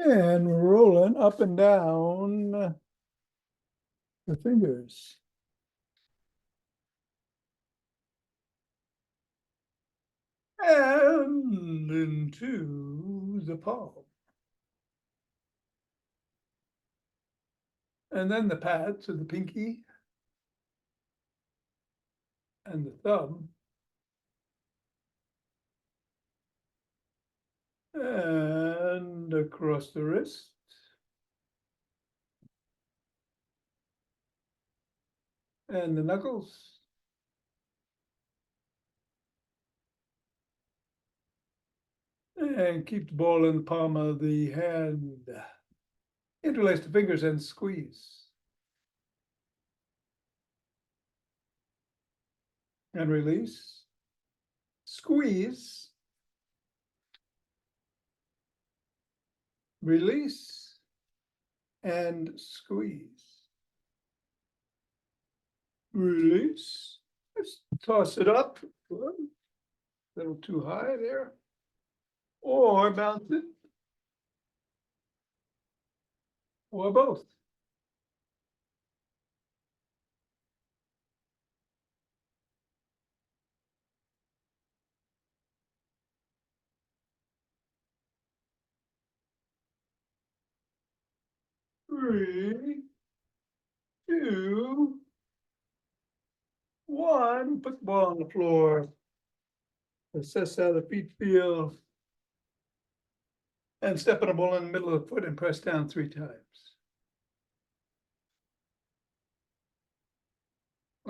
And rolling up and down the fingers. And into the palm. And then the pads of the pinky and the thumb. And across the wrist. And the knuckles. And keep the ball in the palm of the hand. Interlace the fingers and squeeze. And release. Squeeze. Release. And squeeze. Release. Let's toss it up. A little too high there. Or bounce it. Or both. Three, two, one. Put the ball on the floor. Assess how the feet feel. And step on a ball in the middle of the foot and press down 3 times.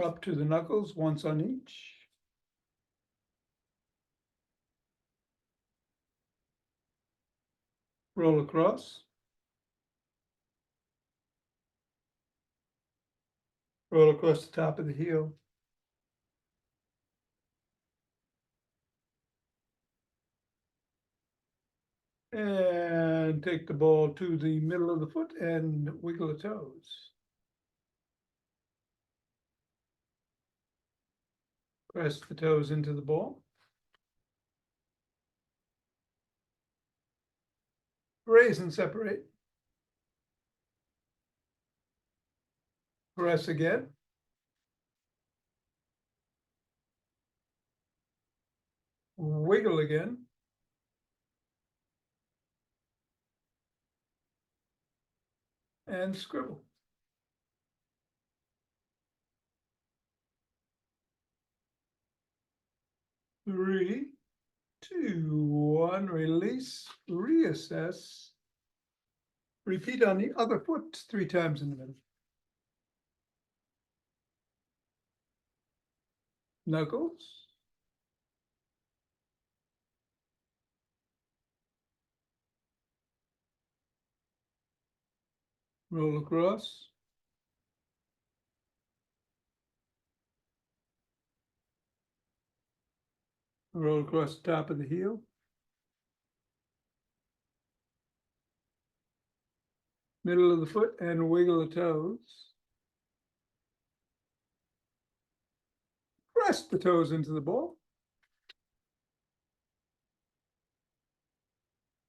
Up to the knuckles, once on each. Roll across. Roll across the top of the heel. And take the ball to the middle of the foot and wiggle the toes. Press the toes into the ball. Raise and separate. Press again. Wiggle again. And scribble. Three, two, one. Release, reassess. Repeat on the other foot 3 times in the middle. Knuckles. Roll across. Roll across the top of the heel. Middle of the foot and wiggle the toes. Press the toes into the ball.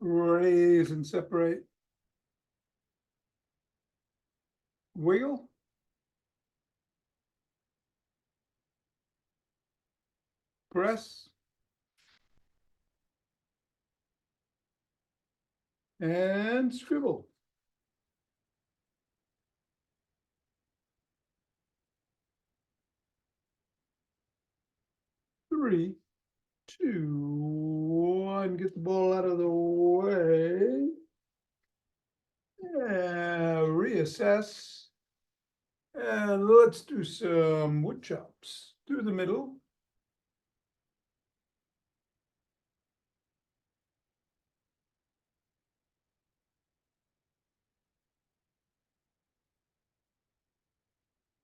Raise and separate. Wiggle. Press. And scribble. Three, two, one. Get the ball out of the way. And reassess. And let's do some wood chops through the middle.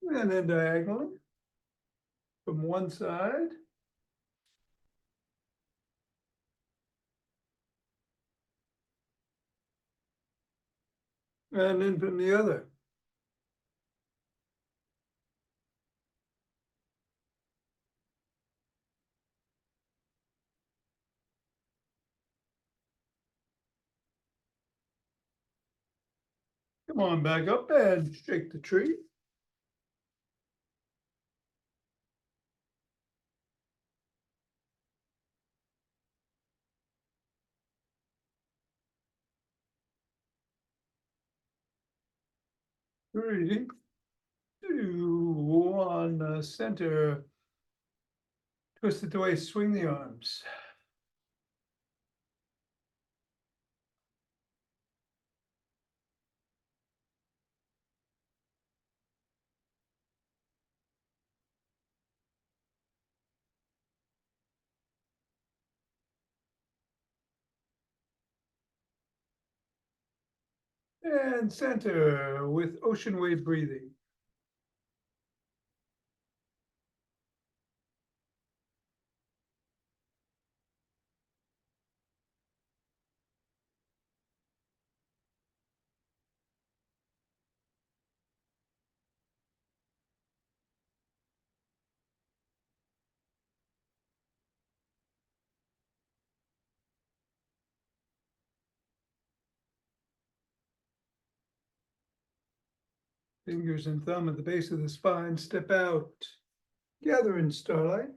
And then diagonally from one side. And then from the other. Come on back up and shake the tree. Three, two, one, center. Twist it away, swing the arms. And center with ocean wave breathing. Fingers and thumb at the base of the spine, step out. Gather in starlight.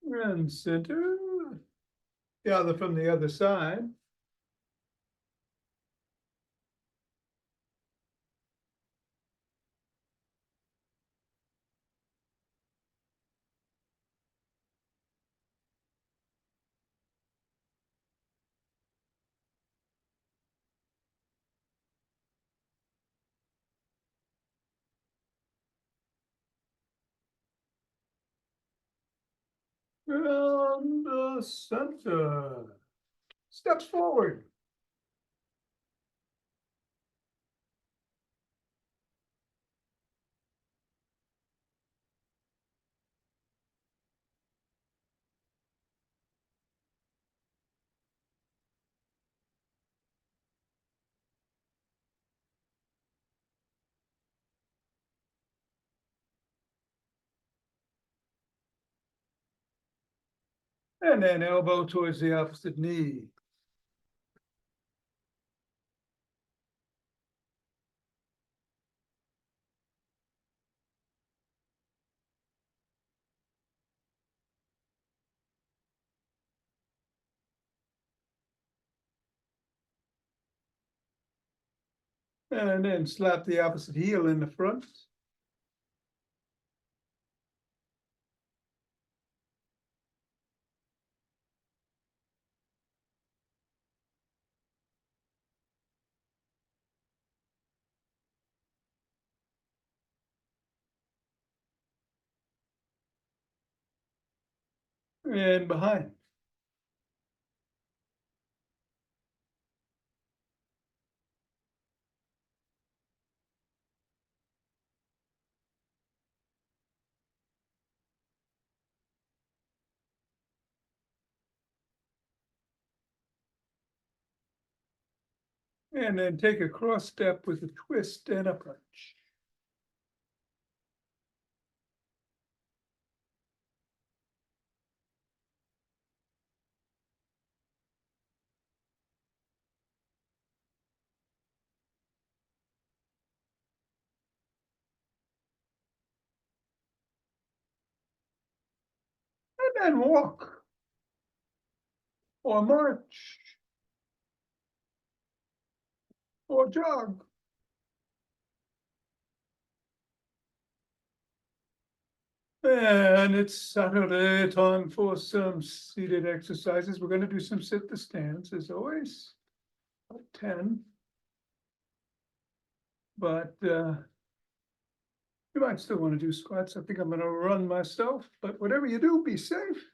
And center. Gather from the other side. And the center. Steps forward. And then elbow towards the opposite knee. And then slap the opposite heel in the front. And behind. And then take a cross step with a twist and a punch. And then walk. Or march. Or jog. And it's Saturday, time for some seated exercises. We're going to do some sit to stands as always. About 10. But you might still want to do squats. I think I'm going to run myself, but whatever you do, be safe.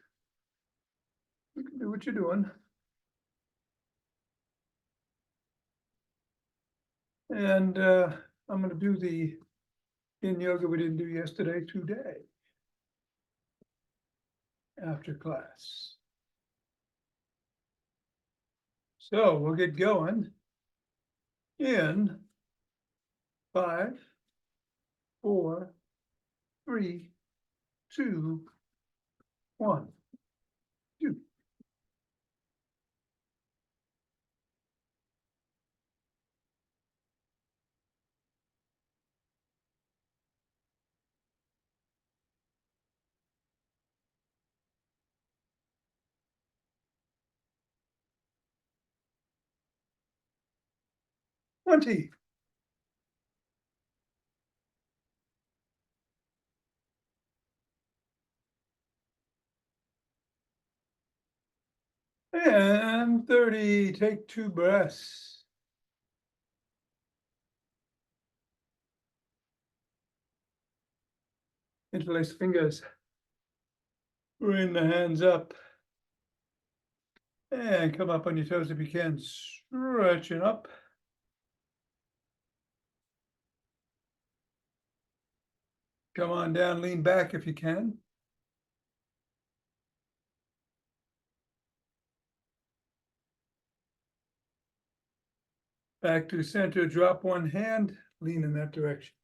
You can do what you're doing. And I'm going to do the in yoga we didn't do yesterday, today. After class. So we'll get going in 5, 4, 3, 2, 1, 2. Twenty. And 30, take 2 breaths. Interlace fingers. Bring the hands up. And come up on your toes if you can, stretching up. Come on down, lean back if you can. Back to center, drop one hand, lean in that direction.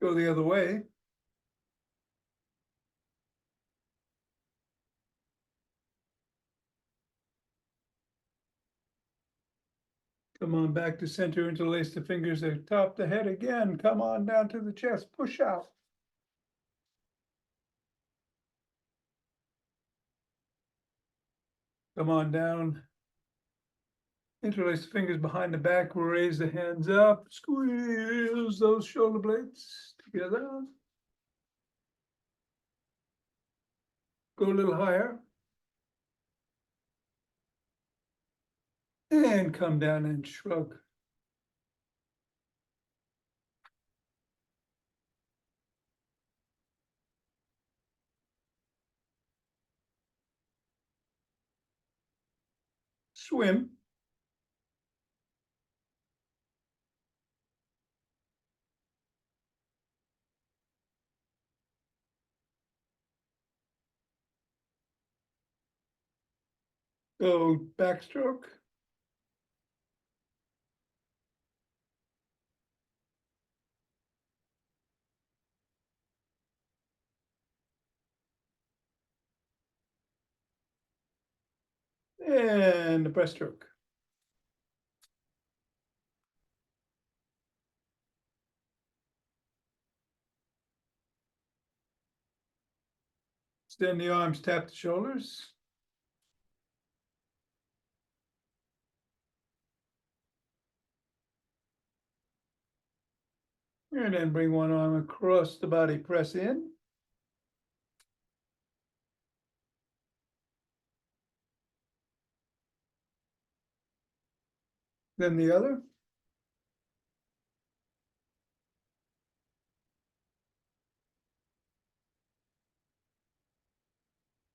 Go the other way. Come on back to center, interlace the fingers at the top of the head again. Come on down to the chest, push out. Come on down. Interlace the fingers behind the back, raise the hands up, squeeze those shoulder blades together. Go a little higher. And come down and shrug. Swim. Go backstroke. And the breaststroke. Extend the arms, tap the shoulders. And then bring one arm across the body, press in. Then the other.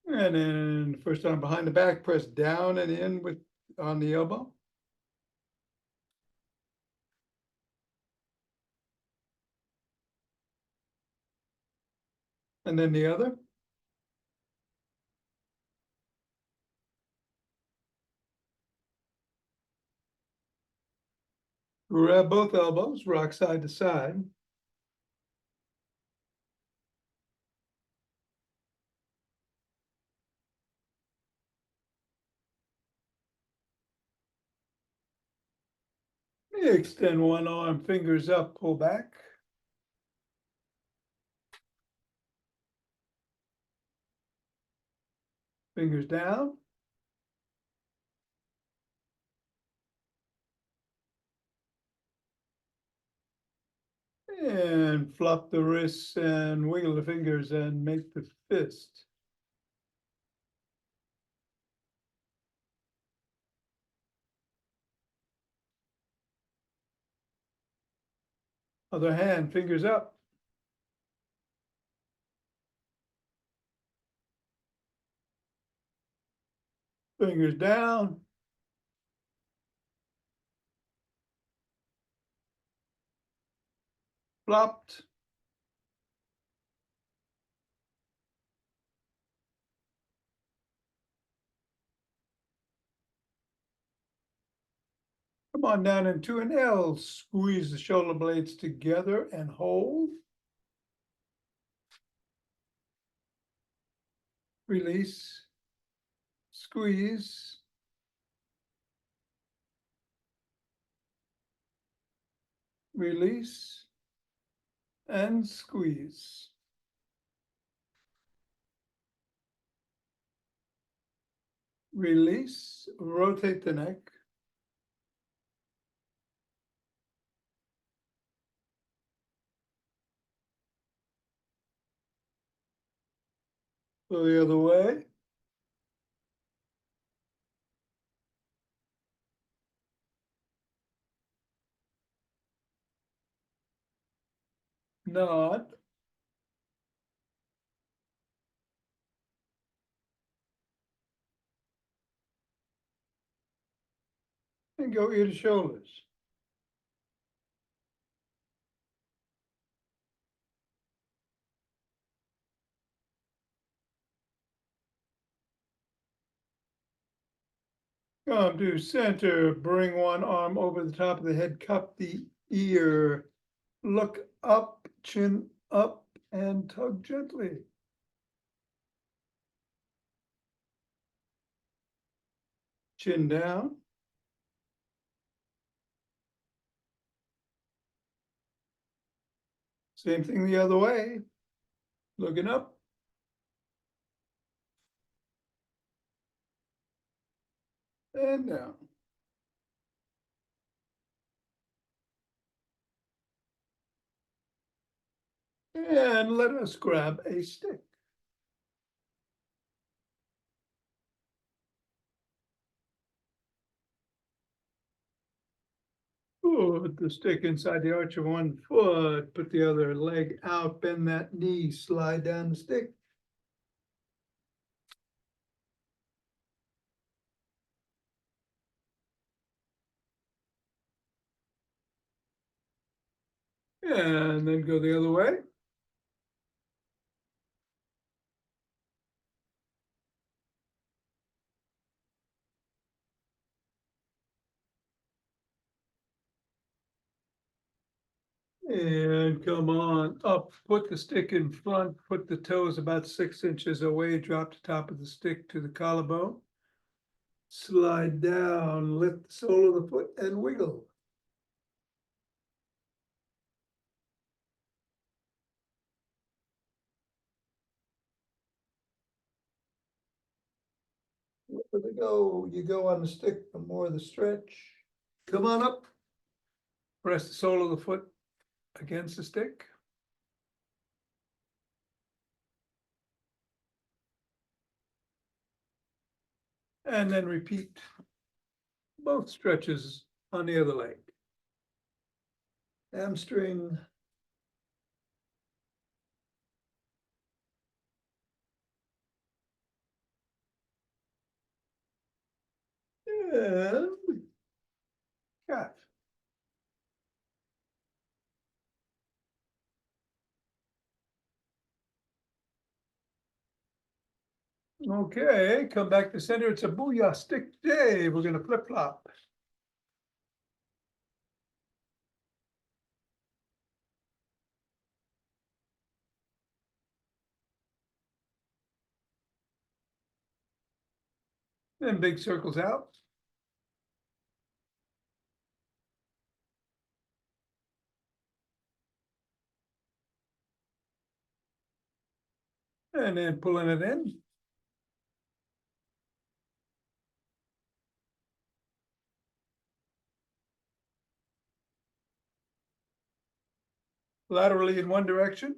And then first arm behind the back, press down and in with on the elbow. And then the other. Grab both elbows, rock side to side. Extend one arm, fingers up, pull back. Fingers down. And flop the wrists and wiggle the fingers and make the fist. Other hand, fingers up. Fingers down. Flopped. Come on down into an L. Squeeze the shoulder blades together and hold. Release. Squeeze. Release. And squeeze. Release. Rotate the neck. Go the other way. Nod. And go ear to shoulders. Come to center, bring one arm over the top of the head, cup the ear, look up, chin up, and tug gently. Chin down. Same thing the other way. Looking up. And down. And let us grab a stick. Put the stick inside the arch of one foot, put the other leg out, bend that knee, slide down the stick. And then go the other way. And come on up, put the stick in front, put the toes about 6 inches away, drop the top of the stick to the collarbone. Slide down, lift the sole of the foot and wiggle. Where they go, you go on the stick, the more the stretch. Come on up. Press the sole of the foot against the stick. And then repeat both stretches on the other leg. Hamstring. And calf. Okay, come back to center. It's a booyah stick day. We're gonna flip flop. And big circles out. And then pulling it in. Laterally in one direction.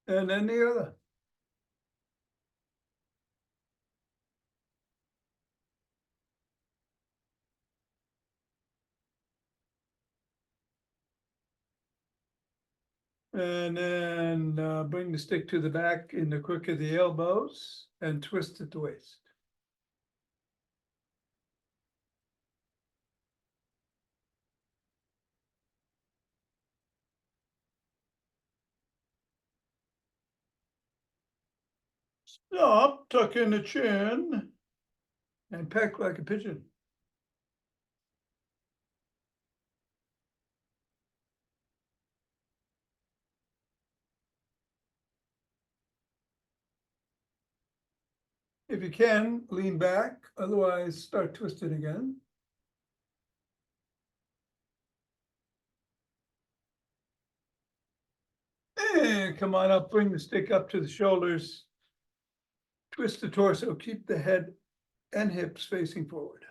And then the other. And then bring the stick to the back in the crook of the elbows and twist at the waist. Stop, tuck in the chin, and peck like a pigeon. If you can, lean back, otherwise start twisting again. And come on up, bring the stick up to the shoulders. Twist the torso, keep the head and hips facing forward.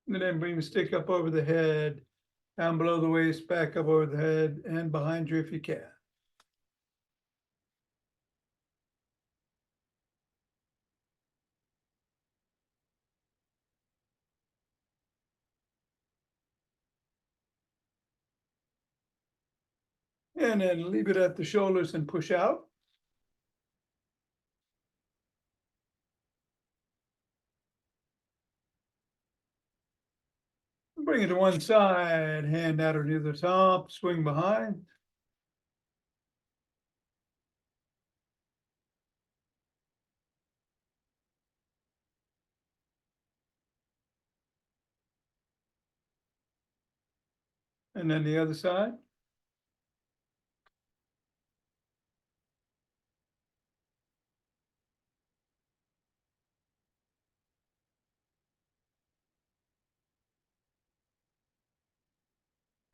And then bring the stick up over the head, down below the waist, back up over the head, and behind you if you can. And then leave it at the shoulders and push out. Bring it to one side, hand out or near the top, swing behind. And then the other side.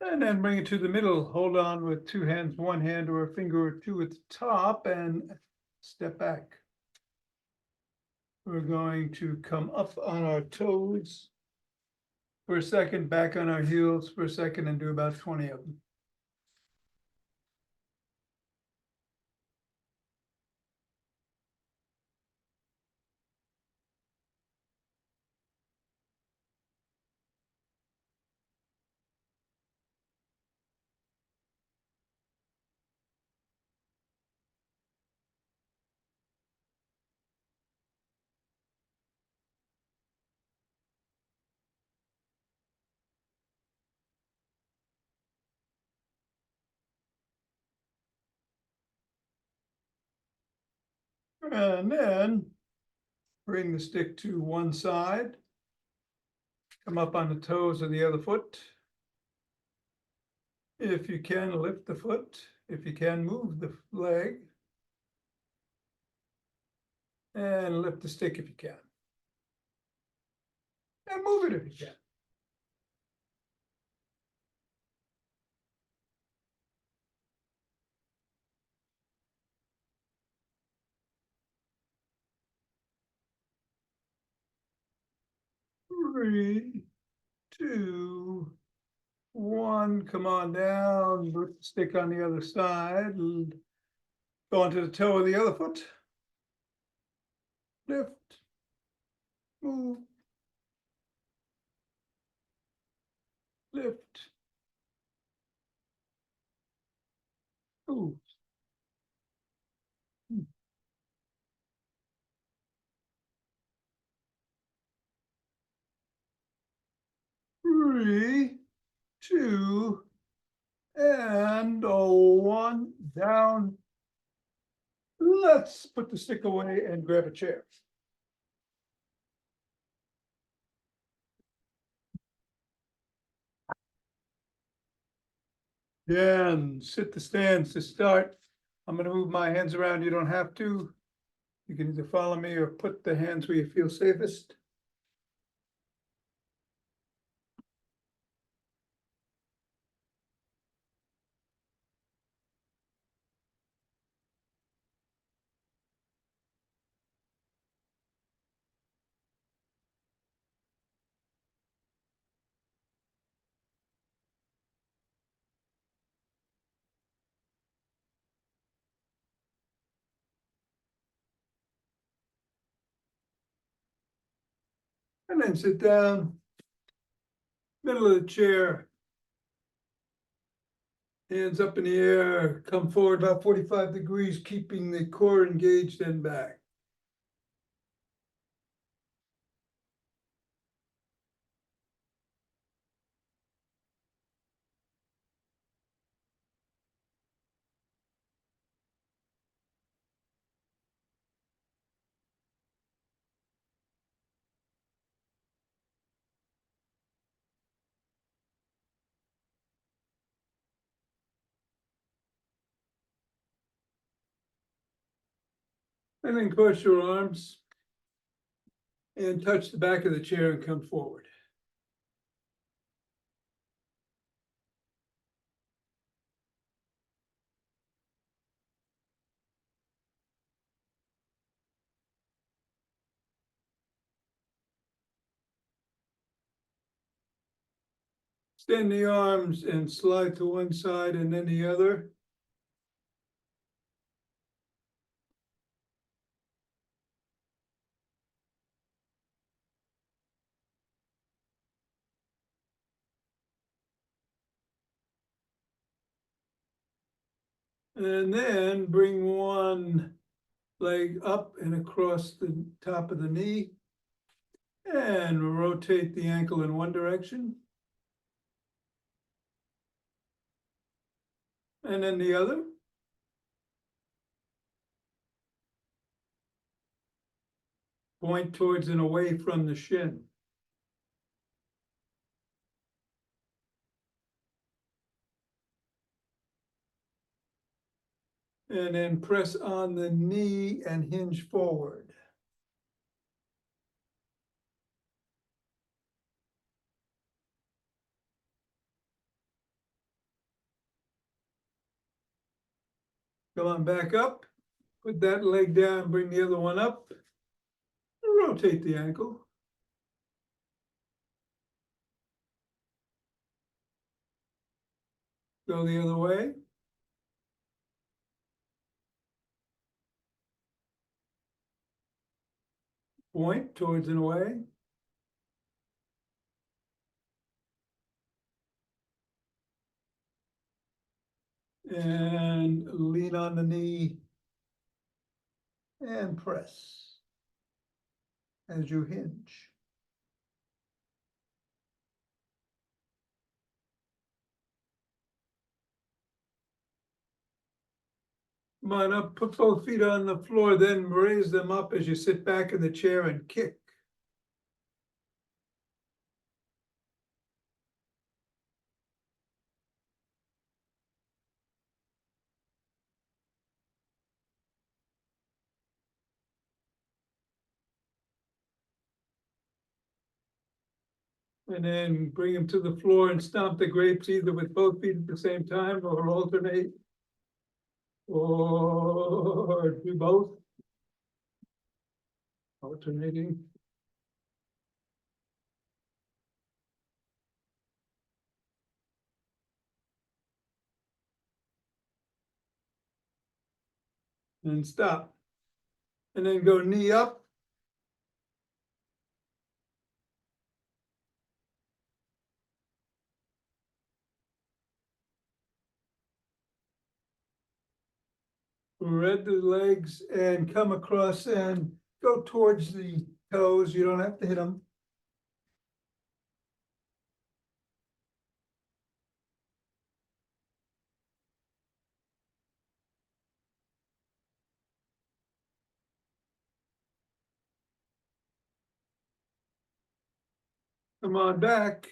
And then bring it to the middle. Hold on with two hands, one hand or a finger or two at the top and step back. We're going to come up on our toes for a second, back on our heels for a second, and do about 20 of them. And then bring the stick to one side. Come up on the toes of the other foot. If you can, lift the foot. If you can, move the leg. And lift the stick if you can. And move it if you can. 3, 2, 1. Come on down. Put the stick on the other side and go onto the toe of the other foot. Lift. Move. Lift. Move. 3, 2, and 1. Down. Let's put the stick away and grab a chair. And sit the stands to start. I'm going to move my hands around. You don't have to. You can either follow me or put the hands where you feel safest. And then sit down, middle of the chair. Hands up in the air, come forward about 45 degrees, keeping the core engaged and back. And then cross your arms and touch the back of the chair and come forward. Extend the arms and slide to one side and then the other. And then bring one leg up and across the top of the knee. And rotate the ankle in one direction. And then the other. Point towards and away from the shin. And then press on the knee and hinge forward. Come on back up, put that leg down, bring the other one up, rotate the ankle. Go the other way. Point towards and away. And lean on the knee and press as you hinge. Come on up, put both feet on the floor, then raise them up as you sit back in the chair and kick. And then bring them to the floor and stomp the grapes either with both feet at the same time or alternate. Or do both. Alternating. And stop. And then go knee up. Spread the legs and come across and go towards the toes. You don't have to hit them. Come on back.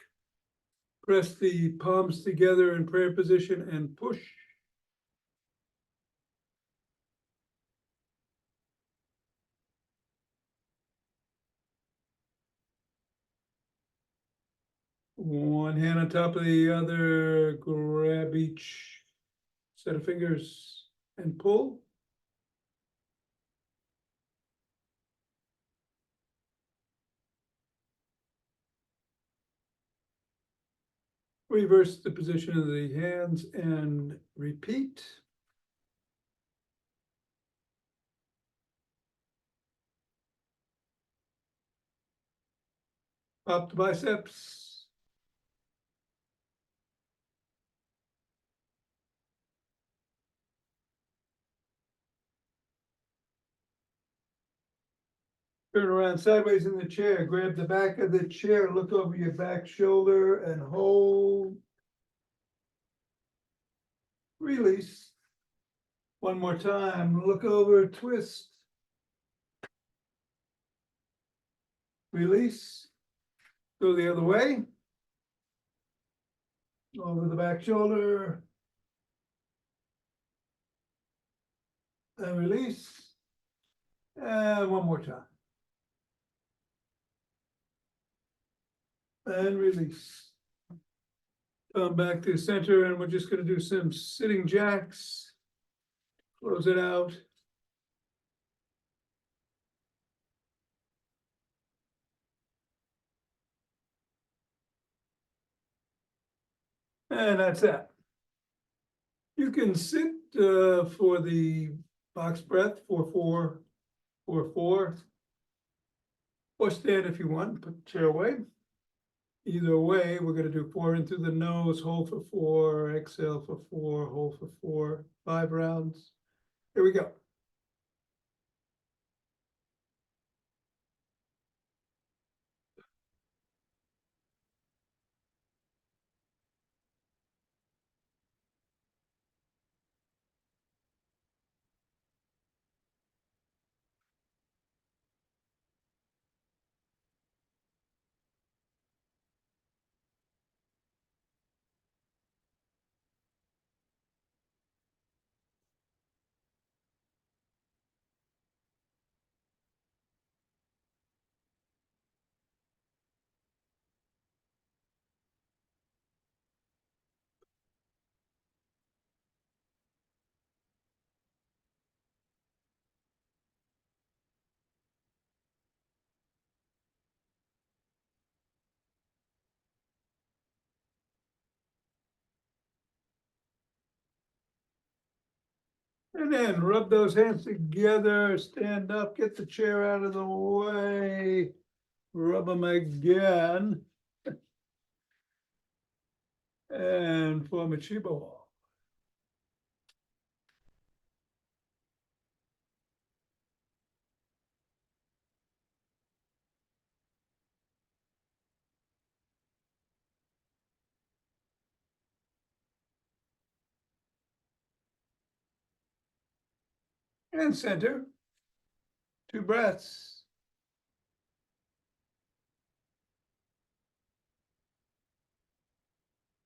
Press the palms together in prayer position and push. One hand on top of the other, grab each set of fingers and pull. Reverse the position of the hands and repeat. Pop the biceps. Turn around sideways in the chair, grab the back of the chair, look over your back shoulder and hold. Release. One more time, look over, twist. Release. Go the other way. Over the back shoulder. And release. And one more time. And release. Come back to the center, and we're just going to do some sitting jacks. Close it out. And that's that. You can sit for the box breath for 4, or stand if you want, put the chair away. Either way, we're going to do 4 in through the nose, hold for 4, exhale for 4, hold for 4, 5 rounds. Here we go. And then rub those hands together, stand up, get the chair out of the way, rub them again. And form a Chiba wall. And center. 2 breaths.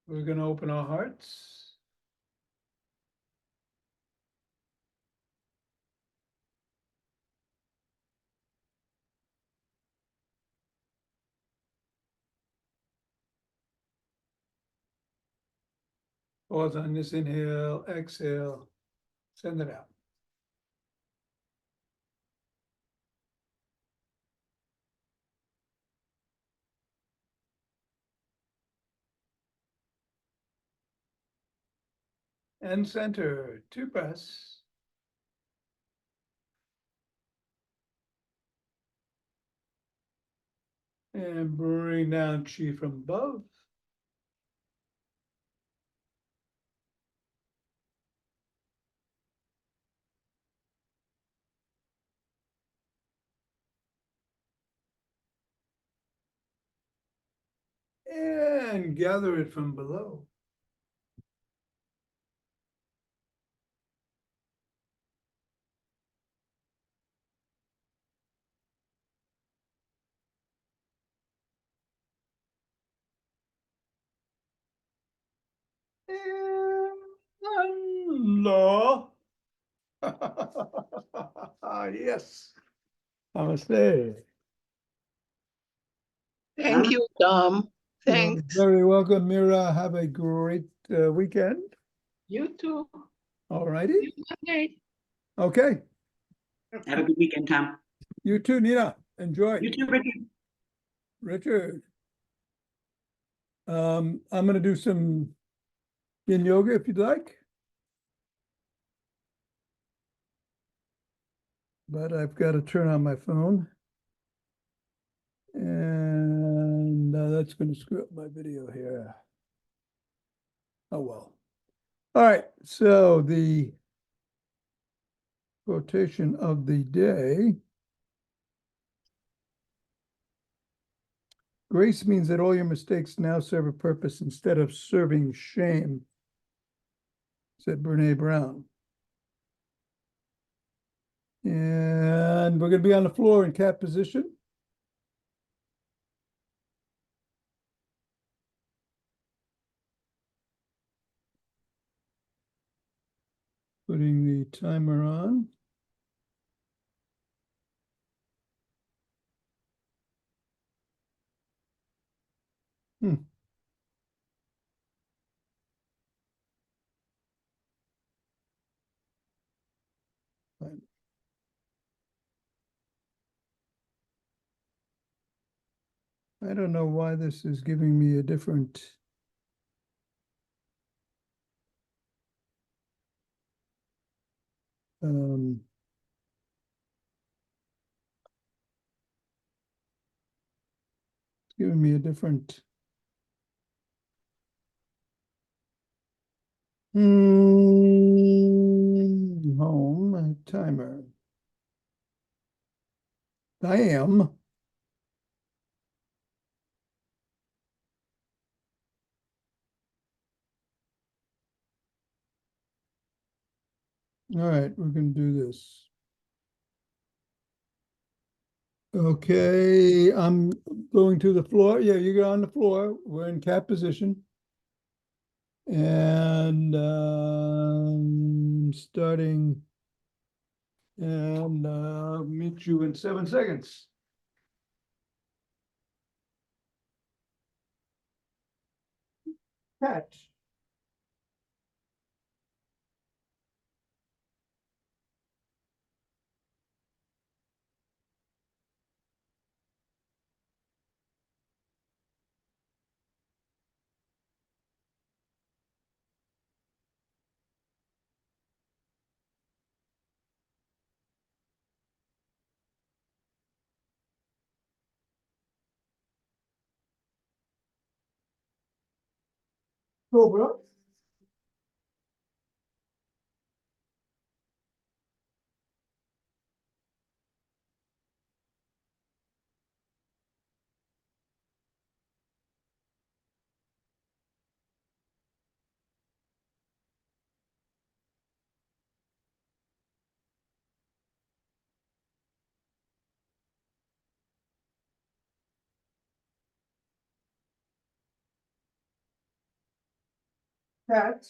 We're going to open our hearts. Pause on this inhale, exhale, send it out. And center, 2 breaths. And bring down chi from above. And gather it from below. And no. Yes. Namaste. Thank you, Thom. You're Thanks. very welcome, Mira. Have a great weekend. You too. All righty. See you Monday. Okay. Have a good weekend, Tom. You too, Nina. Enjoy. You too, Richard. Richard. I'm going to do some yin yoga if you'd like. But I've got to turn on my phone. And that's gonna screw up my video here. Oh, well. All right, so the quotation of the day. Grace means that all your mistakes now serve a purpose instead of serving shame, said Brene Brown. And we're gonna be on the floor in cat position. Putting the timer on. I don't know why this is giving me a different. It's giving me a different. Home timer. I am. All right, we're gonna do this. Okay, I'm going to the floor. Yeah, you go on the floor. We're in cat position. And starting and meet you in 7 seconds. Cat. Cobra. Cat.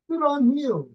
Put on heels.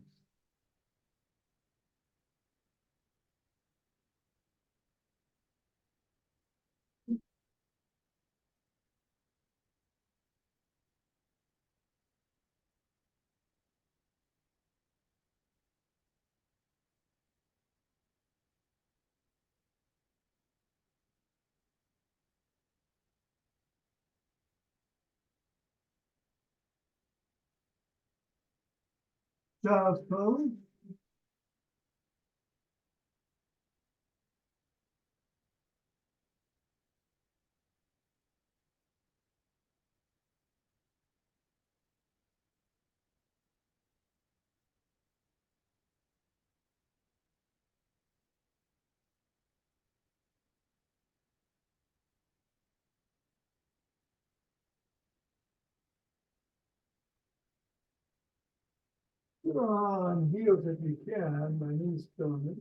Child's pose. Put on heels if you can. My knee's killing me.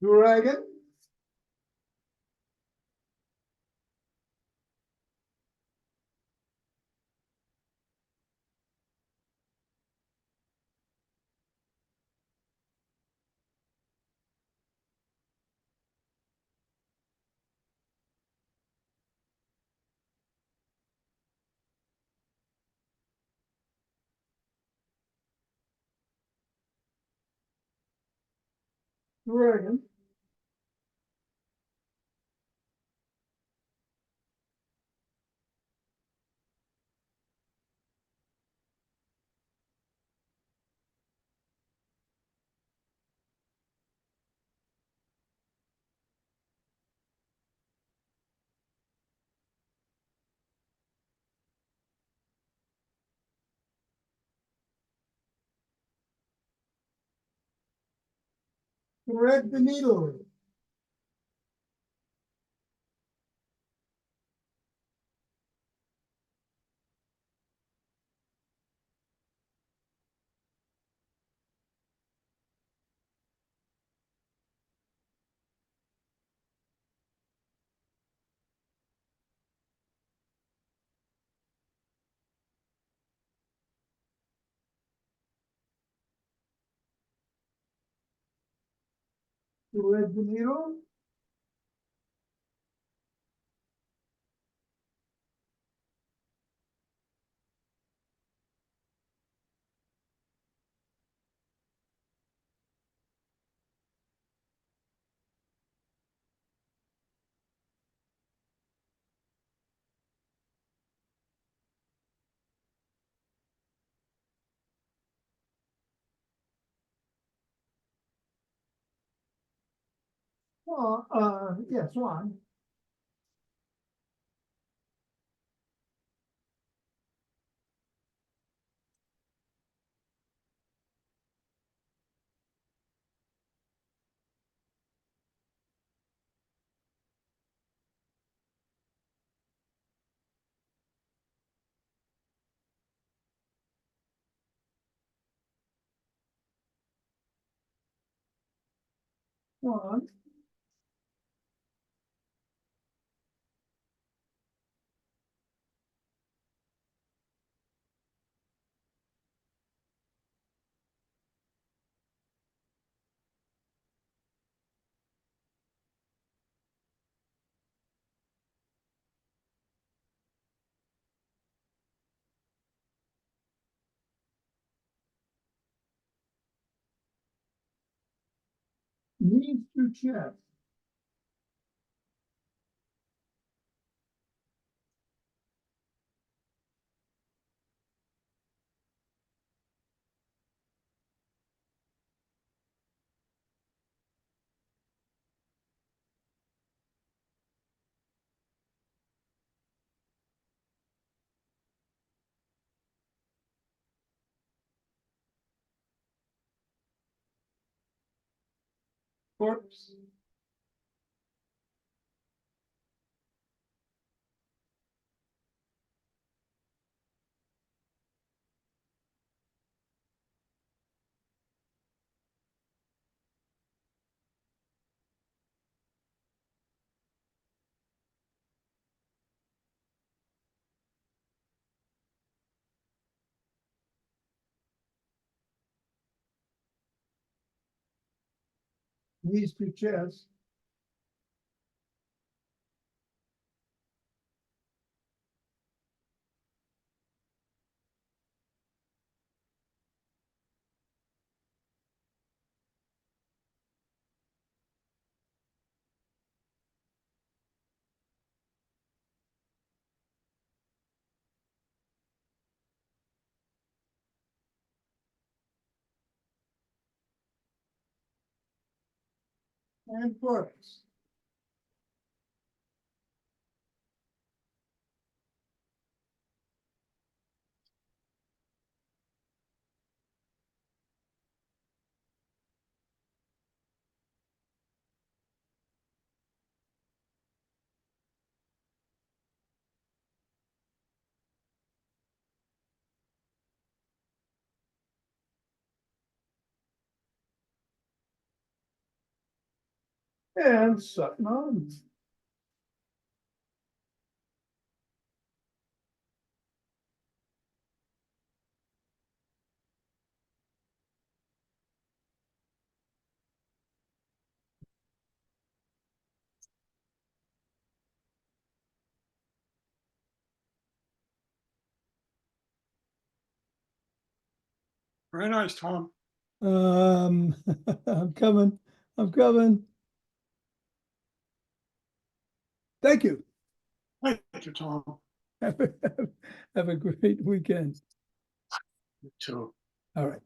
Dragon. Dragon. Thread the needle. Thread the needle. Well, yes, one. One. Knees to chest. Corpse. Knees to chest. And corpse. And something on. Very nice, Tom. I'm coming. Thank you. Thank you, Tom. Have a great weekend. You too. All right.